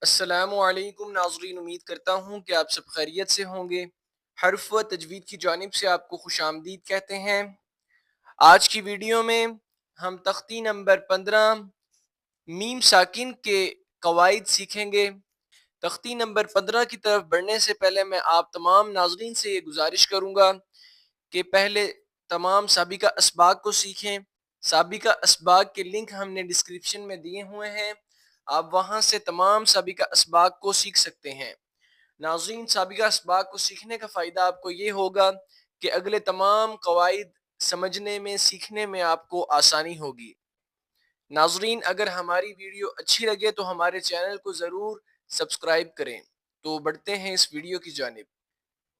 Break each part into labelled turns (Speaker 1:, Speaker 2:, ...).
Speaker 1: السلام علیکم ناظرین، امید کرتا ہوں کہ آپ سب خیریت سے ہوں گے۔ حرف و تجوید کی جانب سے آپ کو خوش آمدید کہتے ہیں۔ آج کی ویڈیو میں ہم تختی نمبر 15 میم ساکن کے قواعد سیکھیں گے۔ تختی نمبر 15 کی طرف بڑھنے سے پہلے میں آپ تمام ناظرین سے یہ گزارش کروں گا کہ پہلے تمام سابقہ اسباق کو سیکھیں۔ سابقہ اسباق کے لنک ہم نے ڈسکرپشن میں دیے ہوئے ہیں، آپ وہاں سے تمام سابقہ اسباق کو سیکھ سکتے ہیں۔ ناظرین، سابقہ اسباق کو سیکھنے کا فائدہ آپ کو یہ ہوگا کہ اگلے تمام قواعد سمجھنے میں، سیکھنے میں آپ کو آسانی ہوگی۔ ناظرین، اگر ہماری ویڈیو اچھی لگے تو ہمارے چینل کو ضرور سبسکرائب کریں۔ تو بڑھتے ہیں اس ویڈیو کی جانب۔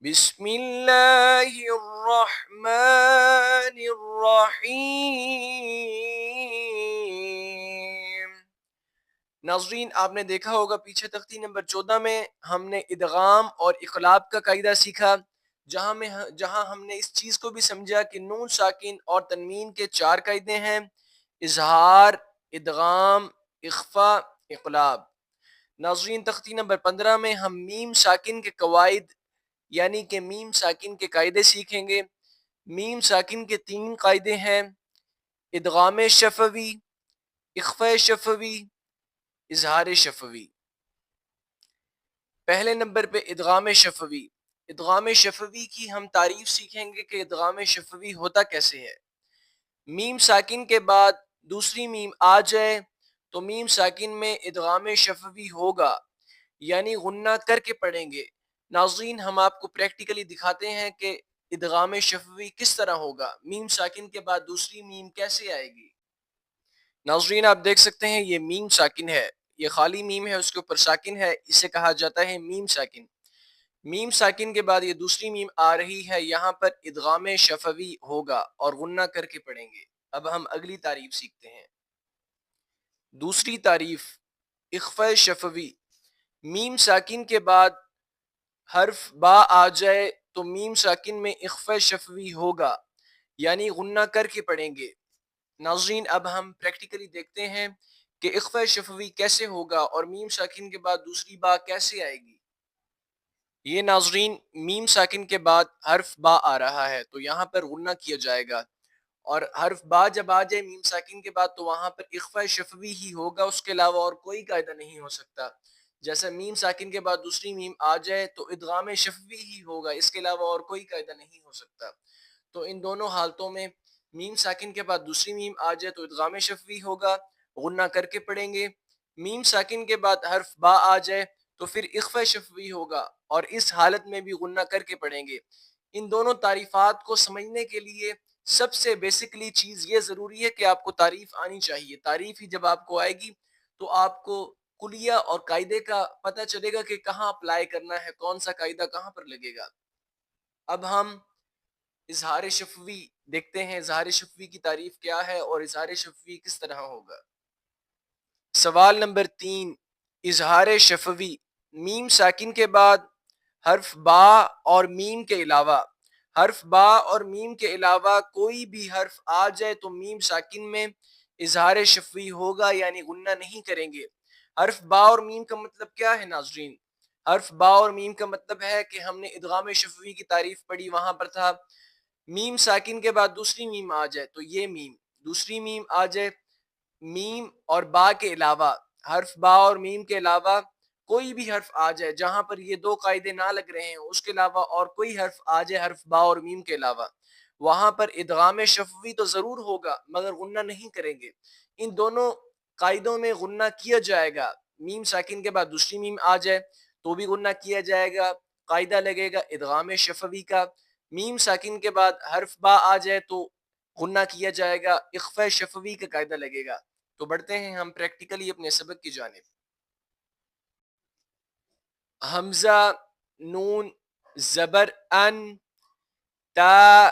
Speaker 1: بسم اللہ الرحمن الرحیم۔ ناظرین، آپ نے دیکھا ہوگا پیچھے تختی نمبر 14 میں ہم نے ادغام اور اقلاب کا قاعدہ سیکھا، جہاں ہم نے اس چیز کو بھی سمجھا کہ نون ساکن اور تنوین کے 4 قاعدے ہیں: اظہار، ادغام، اخفا، اقلاب۔ ناظرین، تختی نمبر 15 میں ہم میم ساکن کے قواعد یعنی کہ میم ساکن کے قاعدے سیکھیں گے۔ میم ساکن کے 3 قاعدے ہیں: ادغام شفوی، اخفاء شفوی، اظہار شفوی۔ پہلے نمبر پہ ادغام شفوی۔ ادغام شفوی کی ہم تعریف سیکھیں گے کہ ادغام شفوی ہوتا کیسے ہے۔ میم ساکن کے بعد دوسری میم آ جائے تو میم ساکن میں ادغام شفوی ہوگا، یعنی غنہ کر کے پڑھیں گے۔ ناظرین، ہم آپ کو پریکٹیکلی دکھاتے ہیں کہ ادغام شفوی کس طرح ہوگا، میم ساکن کے بعد دوسری میم کیسے آئے گی۔ ناظرین، آپ دیکھ سکتے ہیں یہ میم ساکن ہے، یہ خالی میم ہے، اس کے اوپر ساکن ہے، اسے کہا جاتا ہے میم ساکن۔ میم ساکن کے بعد یہ دوسری میم آ رہی ہے، یہاں پر ادغام شفوی ہوگا اور غنہ کر کے پڑھیں گے۔ اب ہم اگلی تعریف سیکھتے ہیں۔ دوسری تعریف، اخفاء شفوی۔ میم ساکن کے بعد حرف با آ جائے تو میم ساکن میں اخفاء شفوی ہوگا، یعنی غنہ کر کے پڑھیں گے۔ ناظرین، اب ہم پریکٹیکلی دیکھتے ہیں کہ اخفاء شفوی کیسے ہوگا اور میم ساکن کے بعد دوسری با کیسے آئے گی۔ یہ ناظرین، میم ساکن کے بعد حرف با آ رہا ہے تو یہاں پر غنہ کیا جائے گا، اور حرف با جب آ جائے میم ساکن کے بعد تو وہاں پر اخفاء شفوی ہی ہوگا، اس کے علاوہ اور کوئی قاعدہ نہیں ہو سکتا۔ جیسے میم ساکن کے بعد دوسری میم آ جائے تو ادغام شفوی ہی ہوگا، اس کے علاوہ اور کوئی قاعدہ نہیں ہو سکتا۔ تو ان دونوں حالتوں میں میم ساکن کے بعد دوسری میم آ جائے تو ادغام شفوی ہوگا، غنہ کر کے پڑھیں گے۔ میم ساکن کے بعد حرف با آ جائے تو پھر اخفاء شفوی ہوگا، اور اس حالت میں بھی غنہ کر کے پڑھیں گے۔ ان دونوں تعریفات کو سمجھنے کے لیے سب سے بیسکلی چیز یہ ضروری ہے کہ آپ کو تعریف آنی چاہیے۔ تعریف ہی جب آپ کو آئے گی تو آپ کو کلیہ اور قاعدے کا پتہ چلے گا کہ کہاں اپلائی کرنا ہے، کون سا قاعدہ کہاں پر لگے گا۔ اب ہم اظہار شفوی دیکھتے ہیں، اظہار شفوی کی تعریف کیا ہے اور اظہار شفوی کس طرح ہوگا۔ سوال نمبر 3، اظہار شفوی۔ میم ساکن کے بعد حرف با اور میم کے علاوہ کوئی بھی حرف آ جائے تو میم ساکن میں اظہار شفوی ہوگا، یعنی غنہ نہیں کریں گے۔ حرف با اور میم کا مطلب کیا ہے ناظرین؟ حرف با اور میم کا مطلب ہے کہ ہم نے ادغام شفوی کی تعریف پڑھی، وہاں پر تھا میم ساکن کے بعد دوسری میم آ جائے تو یہ میم، دوسری میم آ جائے میم اور با کے علاوہ، حرف با اور میم کے علاوہ کوئی بھی حرف آ جائے جہاں پر یہ دو قاعدے نہ لگ رہے ہیں، اس کے علاوہ اور کوئی حرف آ جائے حرف با اور میم کے علاوہ، وہاں پر ادغام شفوی تو ضرور ہوگا مگر غنہ نہیں کریں گے۔ ان دونوں قاعدوں میں غنہ کیا جائے گا۔ میم ساکن کے بعد دوسری میم آ جائے تو بھی غنہ کیا جائے گا، قاعدہ لگے گا ادغام شفوی کا۔ میم ساکن کے بعد حرف با آ جائے تو غنہ کیا جائے گا، اخفاء شفوی کا قاعدہ لگے گا۔ تو بڑھتے ہیں ہم پریکٹیکلی اپنے سبق کی جانب۔ حمزہ، نون، زبر ان، تا،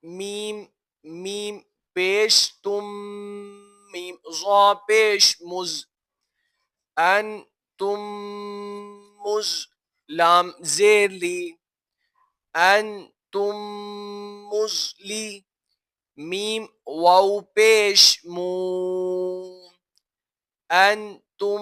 Speaker 1: میم، میم پیش تم، میم ظا پیش مز، ان تم مز، لام زیر لی، ان تم مزلی، میم واو پیش مو، ان تم